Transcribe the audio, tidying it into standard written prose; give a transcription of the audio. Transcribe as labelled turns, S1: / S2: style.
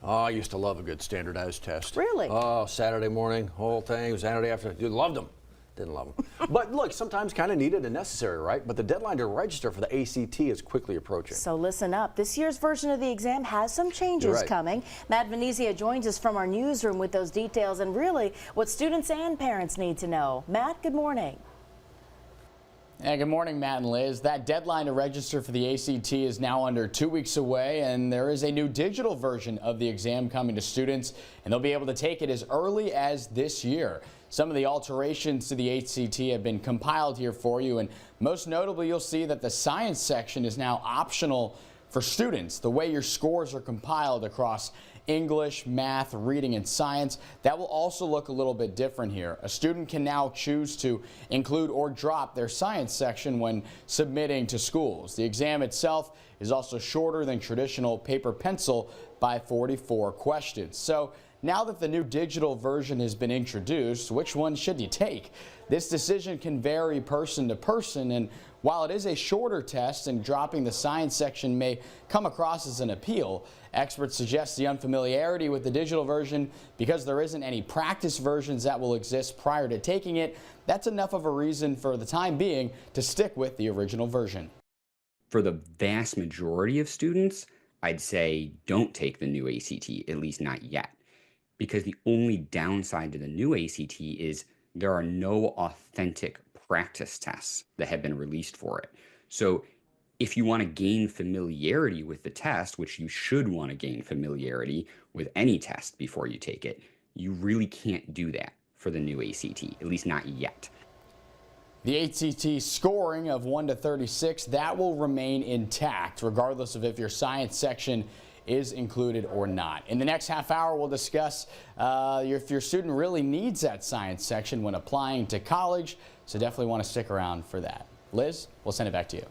S1: Oh, I used to love a good standardized test.
S2: Really?
S1: Oh, Saturday morning, whole thing, Saturday afternoon. Dude, loved them. Didn't love them. But look, sometimes kind of needed and necessary, right? But the deadline to register for the ACT is quickly approaching.
S2: So listen up. This year's version of the exam has some changes coming. Matt Venezia joins us from our newsroom with those details and really what students and parents need to know. Matt, good morning.
S3: Hey, good morning, Matt and Liz. That deadline to register for the ACT is now under 2 weeks away, and there is a new digital version of the exam coming to students, and they'll be able to take it as early as this year. Some of the alterations to the ACT have been compiled here for you, and most notably, you'll see that the science section is now optional for students. The way your scores are compiled across English, math, reading, and science, that will also look a little bit different here. A student can now choose to include or drop their science section when submitting to schools. The exam itself is also shorter than traditional paper pencil by 44 questions. So now that the new digital version has been introduced, which one should you take? This decision can vary person to person, and while it is a shorter test and dropping the science section may come across as an appeal, experts suggest the unfamiliarity with the digital version, because there isn't any practice versions that will exist prior to taking it, that's enough of a reason for the time being to stick with the original version.
S4: For the vast majority of students, I'd say don't take the new ACT, at least not yet. Because the only downside to the new ACT is there are no authentic practice tests that have been released for it. So if you want to gain familiarity with the test, which you should want to gain familiarity with any test before you take it, you really can't do that for the new ACT, at least not yet.
S3: The ACT scoring of 1 to 36, that will remain intact regardless of if your science section is included or not. In the next half hour, we'll discuss if your student really needs that science section when applying to college, so definitely want to stick around for that. Liz, we'll send it back to you.